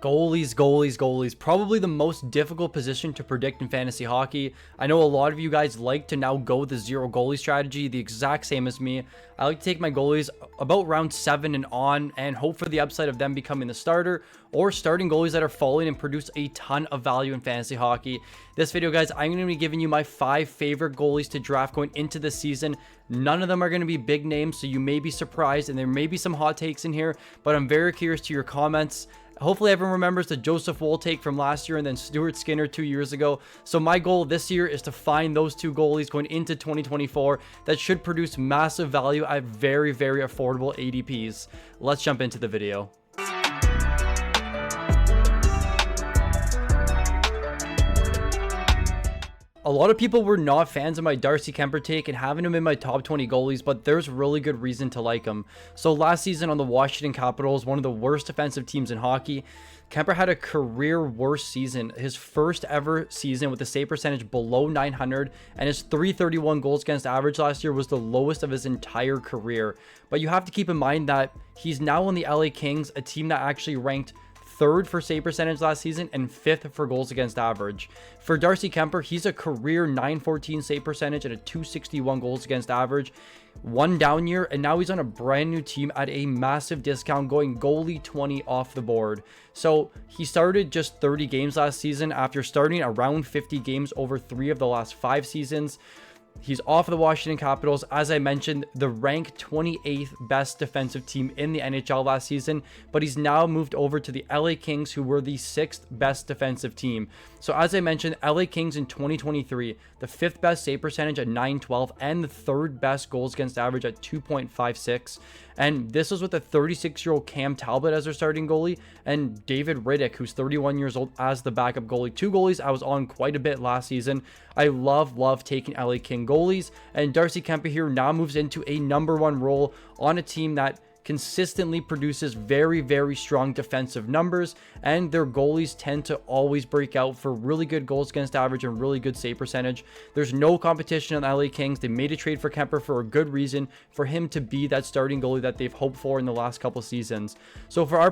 Goalies. Probably the most difficult position to predict in fantasy hockey. I know a lot of you guys like to now go the zero goalie strategy, the exact same as me. I like to take my goalies about round 7 and on and hope for the upside of them becoming the starter or starting goalies that are falling and produce a ton of value in fantasy hockey. This video, guys, I'm going to be giving you my 5 favorite goalies to draft going into the season. None of them are going to be big names, so you may be surprised and there may be some hot takes in here, but I'm very curious to your comments. Hopefully everyone remembers the Joseph Woll take from last year and then Stuart Skinner 2 years ago. So my goal this year is to find those 2 goalies going into 2024 that should produce massive value at very, very affordable ADPs. Let's jump into the video. A lot of people were not fans of my Darcey Kuemper take and having him in my top 20 goalies, but there's really good reason to like him. So last season on the Washington Capitals, one of the worst defensive teams in hockey, Kuemper had a career worst season, his first ever season with a save percentage below 900, and his .331 goals against average last year was the lowest of his entire career. But you have to keep in mind that he's now on the LA Kings, a team that actually ranked 3rd for save percentage last season and 5th for goals against average. For Darcey Kuemper, he's a career .914 save percentage and a .261 goals against average. One down year, and now he's on a brand new team at a massive discount, going goalie 20 off the board. So he started just 30 games last season after starting around 50 games over 3 of the last 5 seasons. He's off of the Washington Capitals, as I mentioned, the ranked 28th best defensive team in the NHL last season, but he's now moved over to the LA Kings, who were the 6th best defensive team. So as I mentioned, LA Kings in 2023, the 5th best save percentage at .912 and the 3rd best goals against average at 2.56. And this was with a 36-year-old Cam Talbot as their starting goalie and David Riddick, who's 31 years old, as the backup goalie. 2 goalies I was on quite a bit last season. I love taking LA King goalies, and Darcey Kuemper here now moves into a #1 role on a team that consistently produces very strong defensive numbers, and their goalies tend to always break out for really good goals against average and really good save percentage. There's no competition on the LA Kings. They made a trade for Kuemper for a good reason, for him to be that starting goalie that they've hoped for in the last couple seasons. So for our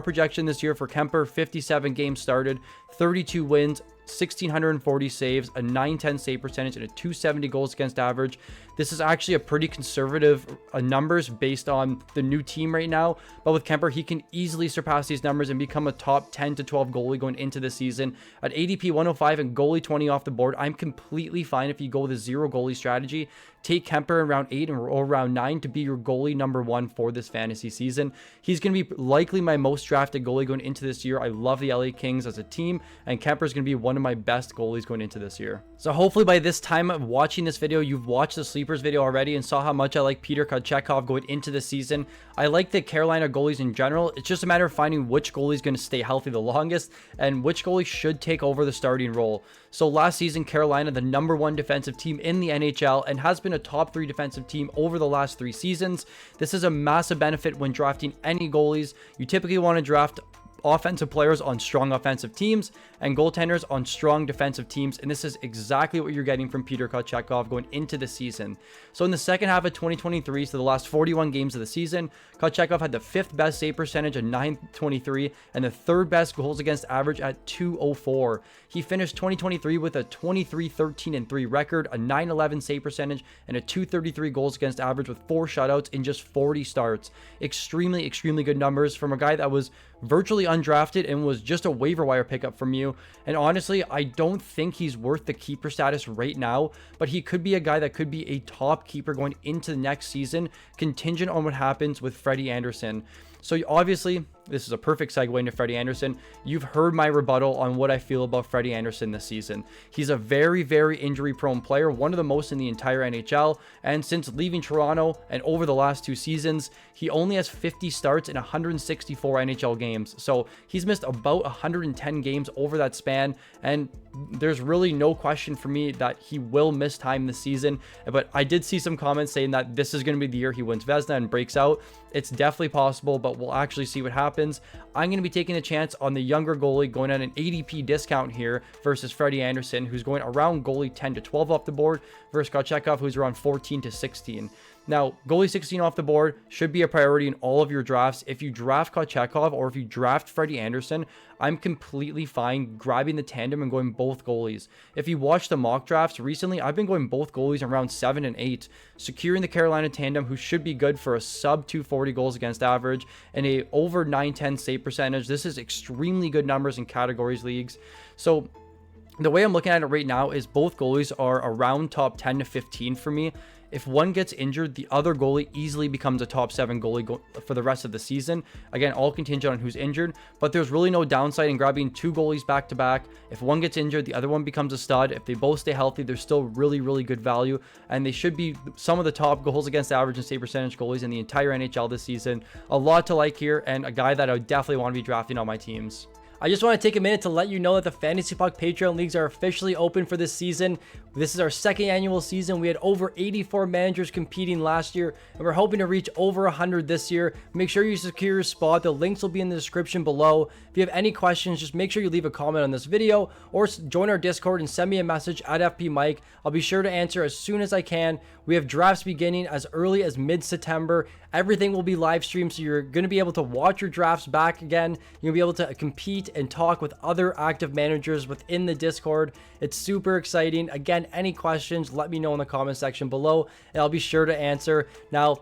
projection this year for Kuemper, 57 games started, 32 wins, 1,640 saves, a .910 save percentage, and a .270 goals against average. This is actually a pretty conservative numbers based on the new team right now. But with Kuemper, he can easily surpass these numbers and become a top 10 to 12 goalie going into the season. At ADP 105 and goalie 20 off the board, I'm completely fine if you go the zero goalie strategy. Take Kuemper in round 8 or round 9 to be your goalie #1 for this fantasy season. He's going to be likely my most drafted goalie going into this year. I love the LA Kings as a team, and Kuemper is going to be one of my best goalies going into this year. So hopefully by this time of watching this video, you've watched the sleepers video already and saw how much I like Pyotr Kotchetkov going into the season. I like the Carolina goalies in general. It's just a matter of finding which goalie is going to stay healthy the longest and which goalie should take over the starting role. So last season, Carolina, the #1 defensive team in the NHL, and has been a top 3 defensive team over the last 3 seasons. This is a massive benefit when drafting any goalies. You typically want to draft offensive players on strong offensive teams and goaltenders on strong defensive teams, and this is exactly what you're getting from Pyotr Kotchetkov going into the season. So in the second half of 2023, so the last 41 games of the season, Kotchetkov had the 5th best save percentage at .923 and the 3rd best goals against average at .204. He finished 2023 with a 23-13-3 record, a .911 save percentage, and a .233 goals against average with 4 shutouts in just 40 starts. Extremely good numbers from a guy that was virtually undrafted and was just a waiver wire pickup from you. And honestly, I don't think he's worth the keeper status right now, but he could be a guy that could be a top keeper going into the next season, contingent on what happens with Freddie Andersen. So obviously, this is a perfect segue into Freddie Andersen. You've heard my rebuttal on what I feel about Freddie Andersen this season. He's a very injury-prone player, one of the most in the entire NHL, and since leaving Toronto and over the last 2 seasons, he only has 50 starts in 164 NHL games. So he's missed about 110 games over that span, and there's really no question for me that he will miss time this season. But I did see some comments saying that this is going to be the year he wins Vezina and breaks out. It's definitely possible, but we'll actually see what happens. I'm going to be taking a chance on the younger goalie going at an ADP discount here versus Freddie Andersen, who's going around goalie 10 to 12 off the board, versus Kotchetkov, who's around 14 to 16. Now, goalie 16 off the board should be a priority in all of your drafts. If you draft Kotchetkov or if you draft Freddie Anderson, I'm completely fine grabbing the tandem and going both goalies. If you watch the mock drafts recently, I've been going both goalies in round 7 and 8, securing the Carolina tandem, who should be good for a sub 240 goals against average and a over 910 save percentage. This is extremely good numbers in categories leagues. So the way I'm looking at it right now is both goalies are around top 10 to 15 for me. If one gets injured, the other goalie easily becomes a top 7 goalie for the rest of the season. Again, all contingent on who's injured, but there's really no downside in grabbing 2 goalies back to back. If one gets injured, the other one becomes a stud. If they both stay healthy, they're still really, really good value, and they should be some of the top goals against average and save percentage goalies in the entire NHL this season. A lot to like here, and a guy that I would definitely want to be drafting on my teams. I just want to take a minute to let you know that the Fantasy Puck Patreon leagues are officially open for this season. This is our second annual season. We had over 84 managers competing last year, and we're hoping to reach over 100 this year. Make sure you secure your spot. The links will be in the description below. If you have any questions, just make sure you leave a comment on this video or join our Discord and send me a message at FPMike. I'll be sure to answer as soon as I can. We have drafts beginning as early as mid-September. Everything will be live streamed, so you're going to be able to watch your drafts back again. You'll be able to compete and talk with other active managers within the Discord. It's super exciting. Again, any questions, let me know in the comment section below, and I'll be sure to answer. Now,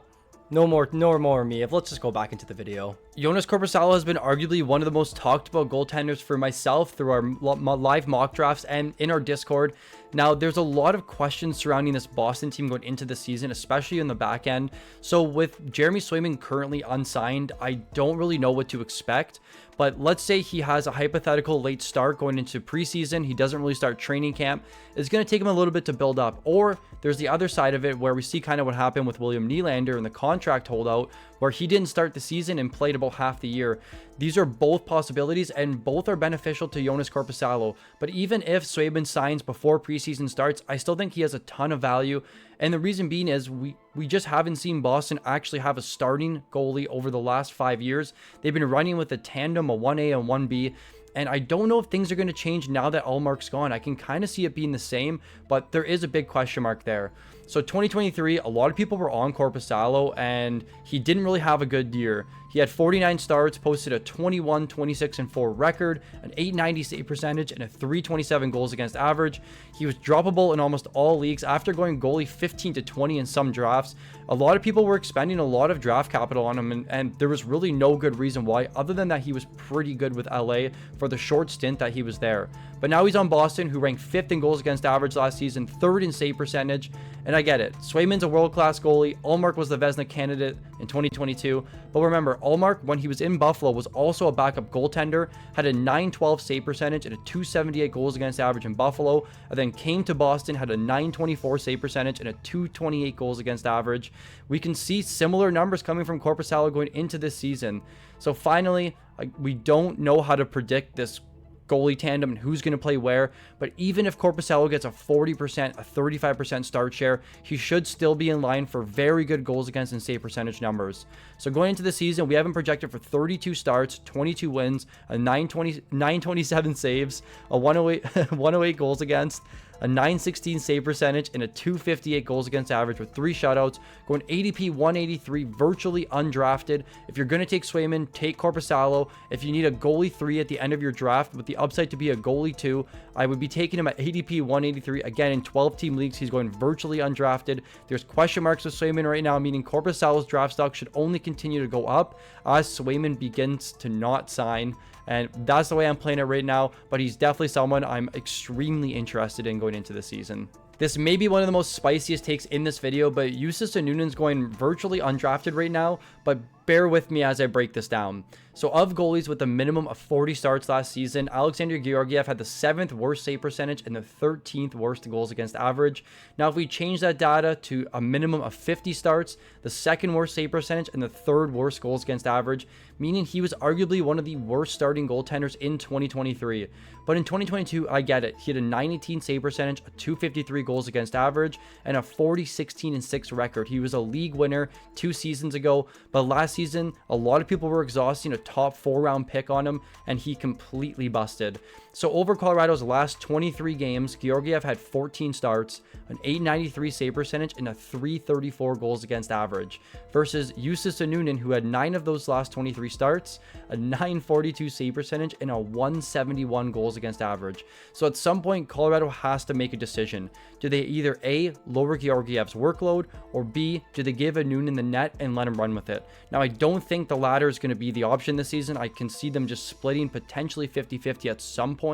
no more me. Let's just go back into the video. Joonas Korpisalo has been arguably one of the most talked about goaltenders for myself through our live mock drafts and in our Discord. Now, there's a lot of questions surrounding this Boston team going into the season, especially in the back end. So with Jeremy Swayman currently unsigned, I don't really know what to expect. But let's say he has a hypothetical late start going into preseason. He doesn't really start training camp. It's going to take him a little bit to build up. Or there's the other side of it where we see kind of what happened with William Nylander in the contract holdout, where he didn't start the season and played about half the year. These are both possibilities, and both are beneficial to Joonas Korpisalo. But even if Swayman signs before preseason starts, I still think he has a ton of value. And the reason being is we just haven't seen Boston actually have a starting goalie over the last 5 years. They've been running with a tandem, a 1A and 1B. And I don't know if things are going to change now that Ullmark's gone. I can kind of see it being the same, but there is a big question mark there. So 2023, a lot of people were on Korpisalo, and he didn't really have a good year. He had 49 starts, posted a 21, 26, and 4 record, an 890 save percentage, and a 327 goals against average. He was droppable in almost all leagues after going goalie 15 to 20 in some drafts. A lot of people were expending a lot of draft capital on him, and there was really no good reason why, other than that he was pretty good with LA for the short stint that he was there. But now he's on Boston, who ranked 5th in goals against average last season, 3rd in save percentage. And I get it. Swayman's a world-class goalie. Ullmark was the Vezina candidate in 2022. But remember, Ullmark, when he was in Buffalo, was also a backup goaltender, had a 912 save percentage and a 278 goals against average in Buffalo, and then came to Boston, had a 924 save percentage and a 228 goals against average. We can see similar numbers coming from Korpisalo going into this season. So finally, we don't know how to predict this goalie tandem and who's going to play where, but even if Korpisalo gets a 40%, a 35% start share, he should still be in line for very good goals against and save percentage numbers. So going into the season, we have him projected for 32 starts, 22 wins, a 927 saves, a 108 goals against, a 916 save percentage, and a 258 goals against average with 3 shutouts, going ADP 183, virtually undrafted. If you're going to take Swayman, take Korpisalo. If you need a goalie 3 at the end of your draft with the upside to be a goalie 2, I would be taking him at ADP 183. Again, in 12-team leagues, he's going virtually undrafted. There's question marks with Swayman right now, meaning Korpisalo's draft stock should only continue to go up as Swayman begins to not sign. And that's the way I'm playing it right now, but he's definitely someone I'm extremely interested in going into the season. This may be one of the most spiciest takes in this video, but Juustus Annunen's going virtually undrafted right now, but bear with me as I break this down. So of goalies with a minimum of 40 starts last season, Alexander Georgiev had the 7th worst save percentage and the 13th worst goals against average. Now if we change that data to a minimum of 50 starts, the 2nd worst save percentage and the 3rd worst goals against average, meaning he was arguably one of the worst starting goaltenders in 2023. But in 2022, I get it. He had a 918 save percentage, a 253 goals against average, and a 40-16-6 record. He was a league winner 2 seasons ago, but last season, a lot of people were exhausting a top 4-round pick on him, and he completely busted. So over Colorado's last 23 games, Georgiev had 14 starts, an .893 save percentage, and a .334 goals against average, versus Juustus Annunen, who had 9 of those last 23 starts, a .942 save percentage, and a .171 goals against average. So at some point, Colorado has to make a decision. Do they either A, lower Georgiev's workload, or B, do they give Annunen the net and let him run with it? Now, I don't think the latter is going to be the option this season. I can see them just splitting potentially 50-50 at some point.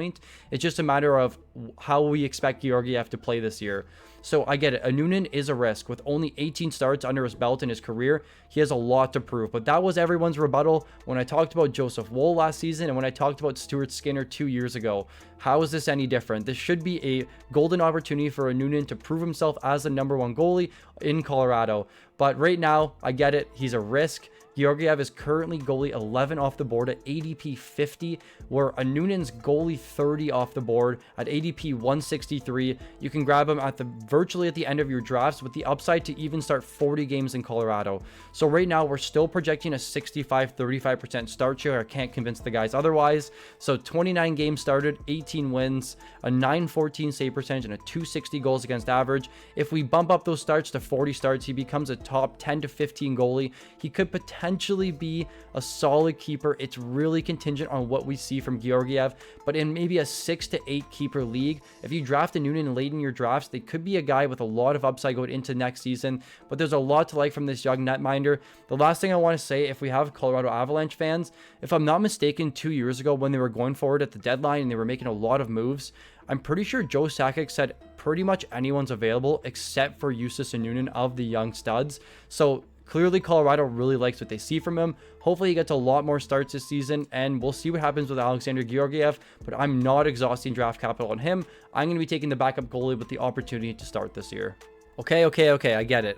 It's just a matter of how we expect Georgiev to play this year. So I get it. Annunen is a risk. With only 18 starts under his belt in his career, he has a lot to prove. But that was everyone's rebuttal when I talked about Joseph Woll last season and when I talked about Stuart Skinner 2 years ago. How is this any different? This should be a golden opportunity for Annunen to prove himself as the #1 goalie in Colorado. But right now, I get it. He's a risk. Georgiev is currently goalie 11 off the board at ADP 50, where Annunen's goalie 30 off the board at ADP 163. You can grab him at virtually at the end of your drafts with the upside to even start 40 games in Colorado. So right now we're still projecting a 65-35% start share. I can't convince the guys otherwise. So 29 games started, 18 wins, a .914 save percentage, and a .260 goals against average. If we bump up those starts to 40 starts, he becomes a top 10 to 15 goalie. He could potentially be a solid keeper. It's really contingent on what we see from Georgiev, but in maybe a 6 to 8 keeper league, if you draft Annunen late in your drafts, they could be a guy with a lot of upside going into next season. But there's a lot to like from this young netminder. The last thing I want to say, if we have Colorado Avalanche fans, if I'm not mistaken, 2 years ago when they were going forward at the deadline and they were making a lot of moves, I'm pretty sure Joe Sakic said pretty much anyone's available except for Juustus Annunen of the young studs. So clearly, Colorado really likes what they see from him. Hopefully, he gets a lot more starts this season, and we'll see what happens with Alexander Georgiev, but I'm not exhausting draft capital on him. I'm going to be taking the backup goalie with the opportunity to start this year. Okay, I get it.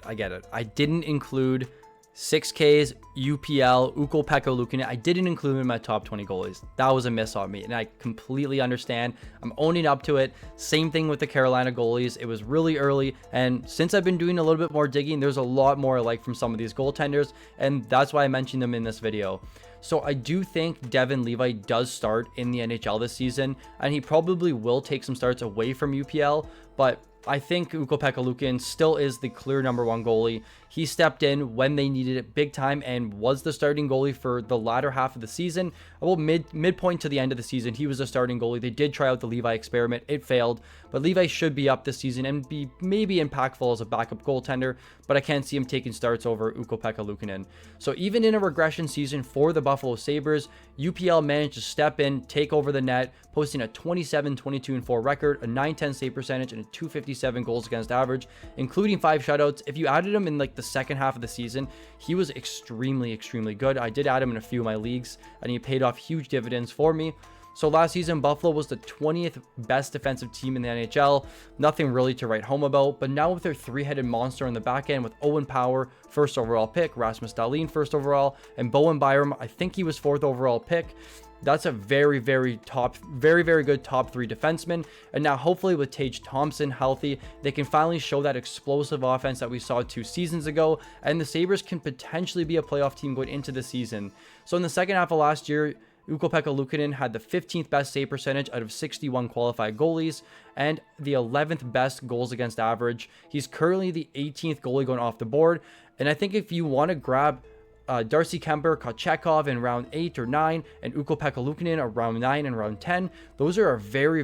I didn't include 6Ks, UPL, Ukko-Pekka Luukkonen. I didn't include him in my top 20 goalies. That was a miss on me, and I completely understand. I'm owning up to it. Same thing with the Carolina goalies. It was really early, and since I've been doing a little bit more digging, there's a lot more I like from some of these goaltenders, and that's why I mentioned them in this video. So I do think Devon Levi does start in the NHL this season, and he probably will take some starts away from UPL, but I think Ukko-Pekka Luukkonen still is the clear #1 goalie. He stepped in when they needed it big time and was the starting goalie for the latter half of the season. About midpoint to the end of the season, he was a starting goalie. They did try out the Levi experiment. It failed, but Levi should be up this season and be maybe impactful as a backup goaltender, but I can't see him taking starts over Ukko-Pekka Luukkonen. So even in a regression season for the Buffalo Sabres, UPL managed to step in, take over the net, posting a 27-22-4 record, a .910 save percentage, and a .257 goals against average, including 5 shutouts. If you added him in like the second half of the season, he was extremely good. I did add him in a few of my leagues, and he paid off huge dividends for me. So last season, Buffalo was the 20th best defensive team in the NHL. Nothing really to write home about, but now with their 3-headed monster on the back end with Owen Power, 1st overall pick, Rasmus Dahlin, 1st overall, and Bowen Byram, I think he was 4th overall pick. That's a very good top 3 defenseman. And now hopefully with Tage Thompson healthy, they can finally show that explosive offense that we saw 2 seasons ago, and the Sabres can potentially be a playoff team going into the season. So in the second half of last year, Ukko-Pekka Luukkonen had the 15th best save percentage out of 61 qualified goalies and the 11th best goals against average. He's currently the 18th goalie going off the board. And I think if you want to grab Darcey Kuemper, Kotchetkov in round 8 or 9, and Ukko-Pekka Luukkonen around 9 and round 10. Those are a very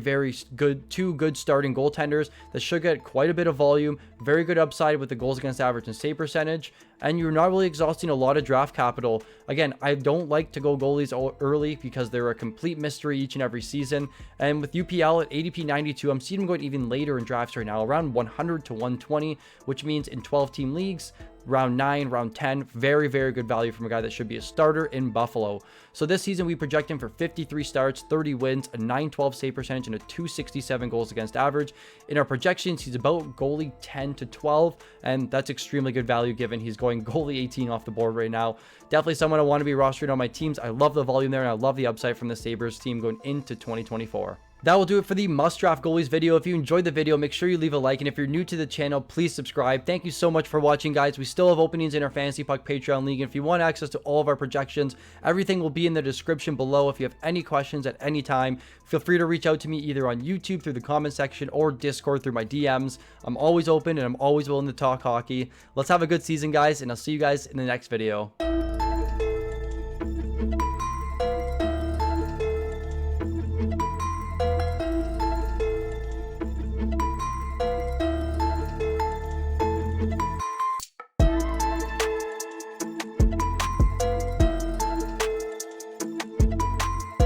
good, 2 good starting goaltenders that should get quite a bit of volume, very good upside with the goals against average and save percentage, and you're not really exhausting a lot of draft capital. Again, I don't like to go goalies early because they're a complete mystery each and every season, and with UPL at ADP 92, I'm seeing them going even later in drafts right now, around 100 to 120, which means in 12-team leagues, round 9, round 10, very good value from a guy that should be a starter in Buffalo. So this season, we project him for 53 starts, 30 wins, a .912 save percentage, and a .267 goals against average. In our projections, he's about goalie 10 to 12, and that's extremely good value given he's going goalie 18 off the board right now. Definitely someone I want to be rostering on my teams. I love the volume there, and I love the upside from the Sabres team going into 2024. That will do it for the must draft goalies video. If you enjoyed the video, make sure you leave a like, and if you're new to the channel, please subscribe. Thank you so much for watching, guys. We still have openings in our Fantasy Puck Patreon League, and if you want access to all of our projections, everything will be in the description below. If you have any questions at any time, feel free to reach out to me either on YouTube through the comment section or Discord through my DMs. I'm always open and I'm always willing to talk hockey. Let's have a good season, guys, and I'll see you guys in the next video.